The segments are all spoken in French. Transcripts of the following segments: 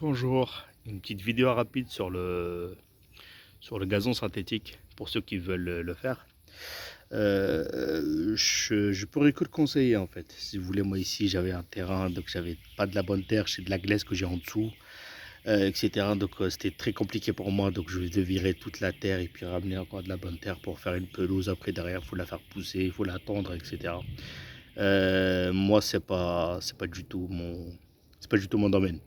Bonjour, une petite vidéo rapide sur le gazon synthétique pour ceux qui veulent le faire. Je pourrais que le conseiller en fait. Si vous voulez, moi ici j'avais un terrain, donc j'avais pas de la bonne terre, c'est de la glaise que j'ai en dessous, etc. Donc c'était très compliqué pour moi, donc je devais virer toute la terre et puis ramener encore de la bonne terre pour faire une pelouse. Après derrière, il faut la faire pousser, il faut l'attendre, etc. Moi c'est pas du tout mon domaine.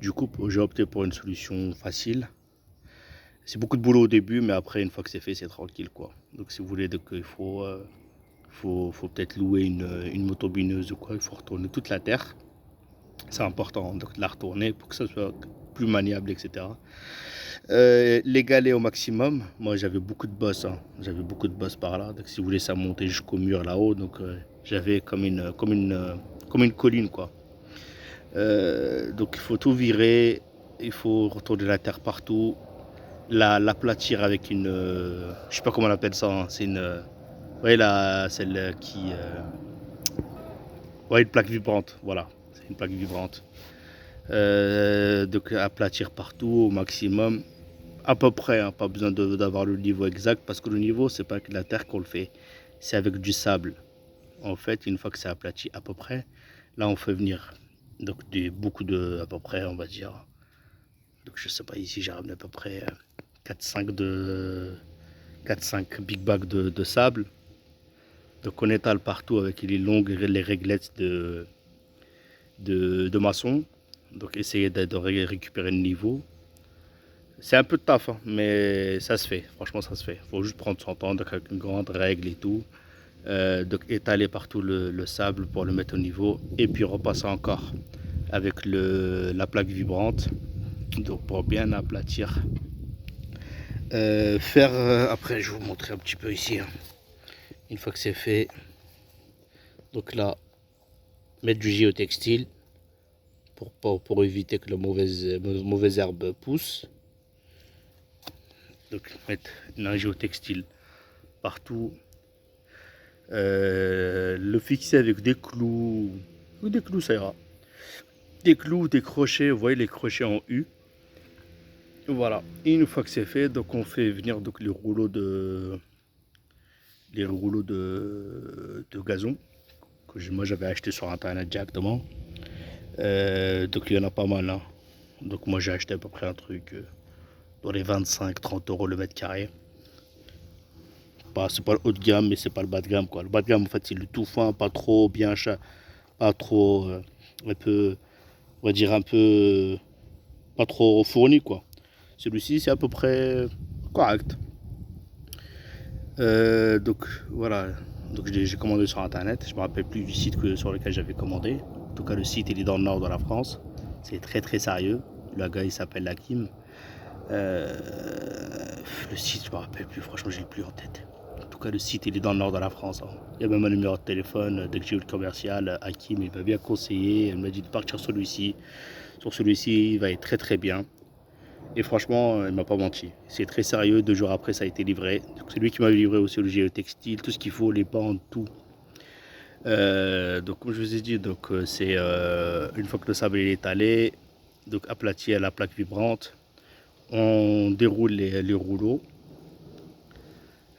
Du coup, j'ai opté pour une solution facile. C'est beaucoup de boulot au début, mais après, une fois que c'est fait, c'est tranquille, quoi. Donc, si vous voulez, donc, faut peut-être louer une motobineuse ou quoi. Il faut retourner toute la terre. C'est important, donc, de la retourner pour que ça soit plus maniable, etc. L'égaler au maximum. Moi, j'avais beaucoup de bosses, hein. J'avais beaucoup de bosses par là. Donc, si vous voulez, ça montait jusqu'au mur là-haut. Donc, j'avais comme une colline, quoi. Donc il faut tout virer, il faut retourner la terre partout, l'aplatir avec une, je sais pas comment on appelle ça, hein, c'est une, ouais celle qui, ouais une plaque vibrante, voilà, c'est une plaque vibrante. Donc aplatir partout au maximum, à peu près, hein, pas besoin d'avoir le niveau exact parce que le niveau c'est pas avec la terre qu'on le fait, c'est avec du sable. En fait, une fois que c'est aplati à peu près, là on fait venir donc beaucoup de, à peu près, on va dire. Donc je sais pas, ici j'ai ramené à peu près 4-5 big bags de sable. Donc on étale partout avec les longues les réglettes de maçon. Donc essayer de récupérer le niveau. C'est un peu de taf, hein, mais ça se fait. Franchement, ça se fait. Il faut juste prendre son temps, donc avec une grande règle et tout. Donc étaler partout le sable pour le mettre au niveau. Et puis repasser encore avec la plaque vibrante. Donc pour bien aplatir. Après, je vais vous montrer un petit peu ici, hein. Une fois que c'est fait, donc là, mettre du géotextile pour éviter que la mauvaise herbe pousse. Donc mettre un géotextile partout. Le fixer avec des clous, ou des clous ça ira. Des clous, des crochets, vous voyez les crochets en U. Voilà, et une fois que c'est fait, donc on fait venir donc les rouleaux de gazon que moi j'avais acheté sur internet directement. Donc il y en a pas mal, hein. Donc moi j'ai acheté à peu près un truc dans les 25-30 € le mètre carré. C'est pas le haut de gamme, mais c'est pas le bas de gamme, quoi. Le bas de gamme en fait c'est le tout fin, pas trop bien cher, pas trop un peu, on va dire un peu pas trop fourni, quoi. Celui-ci c'est à peu près correct. Donc voilà, donc j'ai commandé sur internet. Je me rappelle plus du site sur lequel j'avais commandé. En tout cas, le site il est dans le nord de la France. C'est très très sérieux. Le gars il s'appelle Hakim. Euh, le site, je me rappelle plus. Franchement, j'ai plus en tête. En tout cas, le site il est dans le nord de la France, hein. Il y a même un numéro de téléphone. Dès que j'ai eu le commercial, Hakim il m'a bien conseillé. Il m'a dit de partir sur celui-ci. Sur celui-ci, il va être très très bien. Et franchement, il m'a pas menti. C'est très sérieux. 2 jours après, ça a été livré. C'est lui qui m'a livré aussi le géotextile, tout ce qu'il faut, les bandes, tout. Donc, comme je vous ai dit, donc c'est une fois que le sable est étalé, donc aplati à la plaque vibrante, on déroule les rouleaux,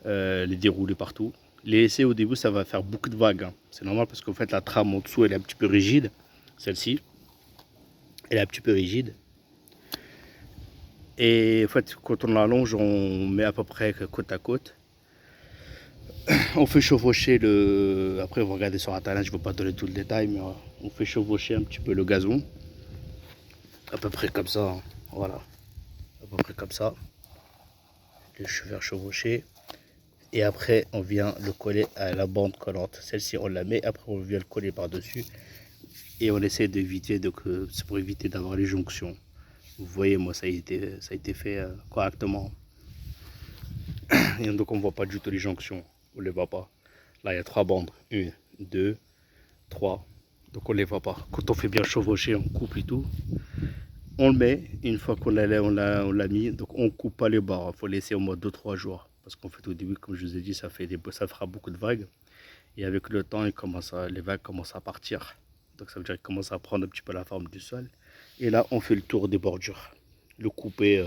les dérouler partout. Les laisser au début, ça va faire beaucoup de vagues, hein. C'est normal parce qu'en fait, la trame en dessous, elle est un petit peu rigide. Celle-ci, elle est un petit peu rigide. Et en fait, quand on l'allonge, on met à peu près côte à côte. On fait chevaucher le. Après, vous regardez sur internet, je ne vais pas donner tout le détail, mais on fait chevaucher un petit peu le gazon. À peu près comme ça, hein. Voilà. À peu près comme ça. Le faire chevaucher. Et après, on vient le coller à la bande collante. Celle-ci, on la met. Après, on vient le coller par-dessus. Et on essaie d'éviter, donc c'est pour éviter d'avoir les jonctions. Vous voyez, moi, ça a été fait correctement. Et donc, on ne voit pas du tout les jonctions. On ne les voit pas. Là, il y a 3 bandes. 1, 2, 3. Donc on ne les voit pas. Quand on fait bien chevaucher, on coupe et tout. On le met, une fois qu'on l'a mis, donc on coupe pas les barres. Il faut laisser au moins 2-3 jours. Parce qu'en fait au début, comme je vous ai dit, ça fera beaucoup de vagues. Et avec le temps, les vagues commencent à partir. Donc ça veut dire qu'ils commencent à prendre un petit peu la forme du sol. Et là, on fait le tour des bordures. Le couper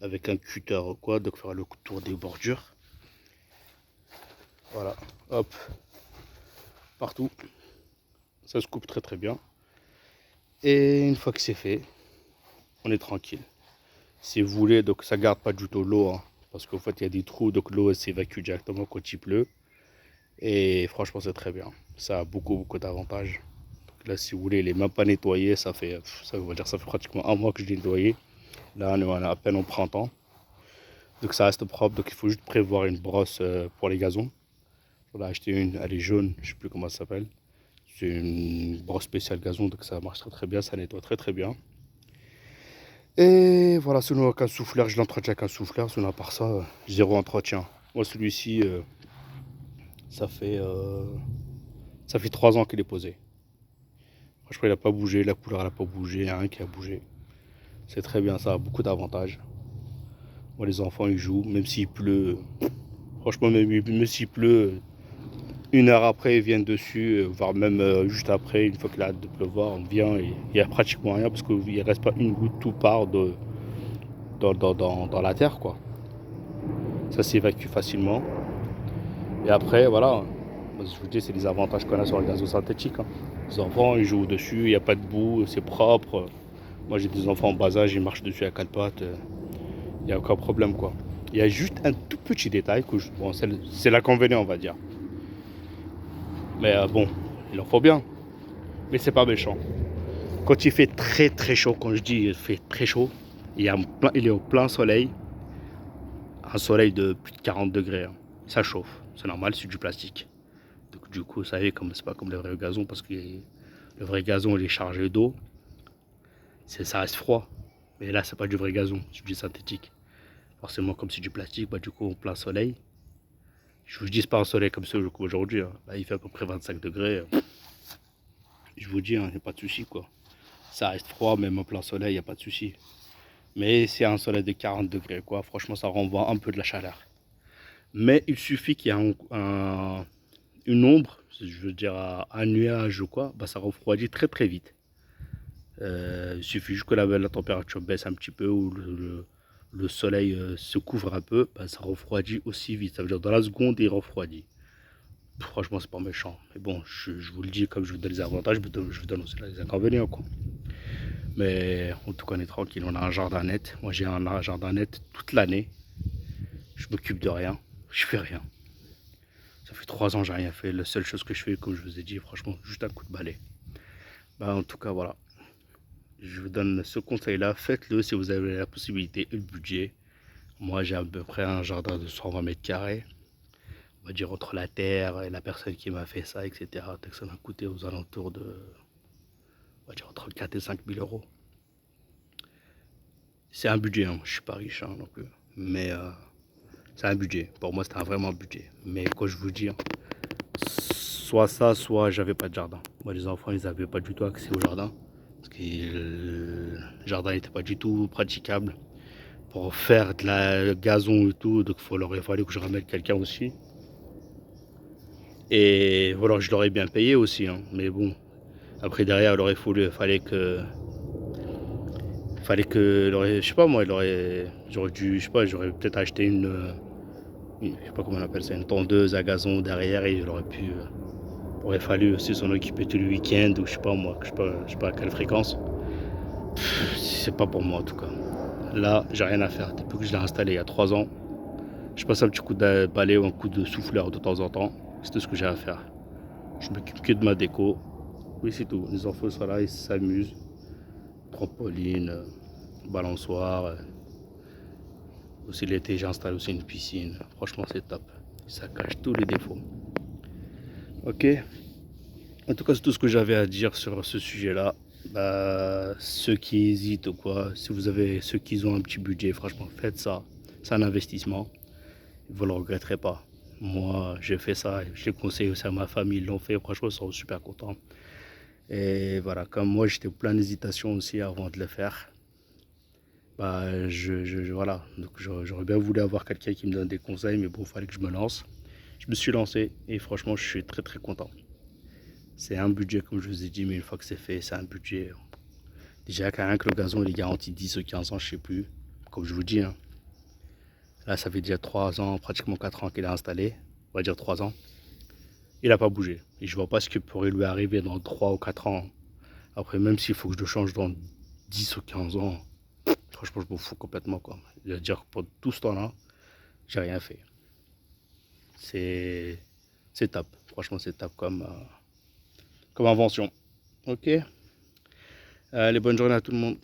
avec un cutter ou quoi, donc faire le tour des bordures. Voilà, hop, partout. Ça se coupe très très bien. Et une fois que c'est fait, on est tranquille. Si vous voulez, donc ça garde pas du tout l'eau, hein, parce qu'en fait il y a des trous, donc l'eau s'évacue directement quand il pleut. Et franchement c'est très bien. Ça a beaucoup d'avantages. Donc là si vous voulez, il est même pas nettoyé, ça veut dire ça fait pratiquement un mois que je l'ai nettoyé. Là on est à peine au printemps. Donc ça reste propre, donc il faut juste prévoir une brosse pour les gazons. J'en ai acheté une, elle est jaune, je sais plus comment ça s'appelle. C'est une brosse spéciale gazon, donc ça marche très bien, ça nettoie très bien. Et voilà, sinon avec un souffleur, je l'entretiens avec un souffleur, sinon à part ça, zéro entretien. Moi celui-ci, ça fait euh, ça fait 3 ans qu'il est posé. Franchement, il n'a pas bougé, la couleur elle n'a pas bougé, il n'y a rien qui a bougé. C'est très bien, ça a beaucoup d'avantages. Moi les enfants ils jouent, même s'il pleut, franchement même s'il pleut, une heure après ils viennent dessus, voire même juste après, une fois qu'il arrête de pleuvoir, on vient et il n'y a pratiquement rien parce qu'il ne reste pas une goutte, tout part dans la terre quoi. Ça s'évacue facilement. Et après, voilà, je vous dis, c'est les avantages qu'on a sur le gazon synthétique, hein. Les enfants, ils jouent dessus, il n'y a pas de boue, c'est propre. Moi, j'ai des enfants en bas âge, ils marchent dessus à quatre pattes, il n'y a aucun problème, quoi. Il y a juste un tout petit détail, bon, c'est l'inconvénient, on va dire. Mais bon, il en faut bien. Mais c'est pas méchant. Quand il fait très chaud, quand je dis il fait très chaud, il est au plein soleil, un soleil de plus de 40 degrés, hein. Ça chauffe, c'est normal, c'est du plastique. Donc du coup, ça y est, c'est pas comme le vrai gazon, parce que le vrai gazon, il est chargé d'eau. Ça reste froid. Mais là, c'est pas du vrai gazon, c'est du synthétique. Forcément, comme c'est du plastique, bah, du coup, au plein soleil. Je vous dis, c'est pas un soleil comme celui aujourd'hui, hein. Là, il fait à peu près 25 degrés. Je vous dis, il n'y a pas de souci, quoi. Ça reste froid, même au plein soleil, il n'y a pas de souci. Mais c'est un soleil de 40 degrés, quoi. Franchement, ça renvoie un peu de la chaleur. Mais il suffit qu'il y ait une ombre, je veux dire un nuage ou quoi, bah, ça refroidit très vite. Il suffit juste que la température baisse un petit peu ou le soleil se couvre un peu, bah, ça refroidit aussi vite. Ça veut dire dans la seconde, il refroidit. Franchement, c'est pas méchant. Mais bon, je vous le dis, comme je vous donne les avantages, je vous donne aussi les inconvénients, quoi. Mais en tout cas, on est tranquille. On a un jardin net. Moi, j'ai un jardin net toute l'année. Je m'occupe de rien. Je fais rien. Ça fait 3 ans que j'ai rien fait. La seule chose que je fais, comme je vous ai dit, franchement, juste un coup de balai. Bah, en tout cas, voilà. Je vous donne ce conseil-là. Faites-le si vous avez la possibilité et le budget. Moi, j'ai à peu près un jardin de 120 mètres carrés. On va dire entre la terre et la personne qui m'a fait ça, etc. Donc ça m'a coûté aux alentours de, on va dire entre 4 et 5 000 euros. C'est un budget, hein. Je ne suis pas riche, hein, non plus. Mais c'est un budget. Pour moi, c'était vraiment un budget. Mais quand je vous dis, hein, soit ça, soit j'avais pas de jardin. Moi, les enfants, ils n'avaient pas du tout accès au jardin. Parce que le jardin n'était pas du tout praticable pour faire de la gazon et tout. Donc, il aurait fallu que je ramène quelqu'un aussi. Et voilà, je l'aurais bien payé aussi, hein. Mais bon, après derrière, je sais pas moi, j'aurais dû, je sais pas, j'aurais peut-être acheté je sais pas comment on appelle ça, une tondeuse à gazon derrière et aurait fallu aussi s'en occuper tout le week-end ou je sais pas moi, je sais pas à quelle fréquence. C'est pas pour moi en tout cas. Là, j'ai rien à faire. Depuis que je l'ai installé il y a 3 ans, je passe un petit coup de balai ou un coup de souffleur de temps en temps. C'est tout ce que j'ai à faire. Je m'occupe que de ma déco. Oui, c'est tout. Les enfants sont là, ils s'amusent. Trampoline, balançoire. Aussi l'été, j'installe aussi une piscine. Franchement, c'est top. Ça cache tous les défauts. Ok. En tout cas, c'est tout ce que j'avais à dire sur ce sujet-là. Bah, ceux qui hésitent ou quoi, si vous avez ceux qui ont un petit budget, franchement, faites ça. C'est un investissement. Vous ne le regretterez pas. Moi, j'ai fait ça. Je l'ai conseillé aussi à ma famille. Ils l'ont fait. Franchement, ils sont super contents. Et voilà, comme moi, j'étais plein d'hésitation aussi avant de le faire. Bah, voilà, donc j'aurais bien voulu avoir quelqu'un qui me donne des conseils, mais bon, il fallait que je me lance. Je me suis lancé et franchement, je suis très content. C'est un budget, comme je vous ai dit, mais une fois que c'est fait, c'est un budget. Déjà, quand même que le gazon il est garanti 10 ou 15 ans, je sais plus. Comme je vous dis, hein. Là, ça fait déjà 3 ans, pratiquement 4 ans qu'il est installé. On va dire 3 ans. Il n'a pas bougé. Et je vois pas ce qui pourrait lui arriver dans 3 ou 4 ans. Après, même s'il faut que je le change dans 10 ou 15 ans, franchement, je m'en fous complètement, quoi. Je veux dire que pour tout ce temps-là, j'ai rien fait. C'est top. Franchement, c'est top comme invention. Ok. Allez, bonne journée à tout le monde.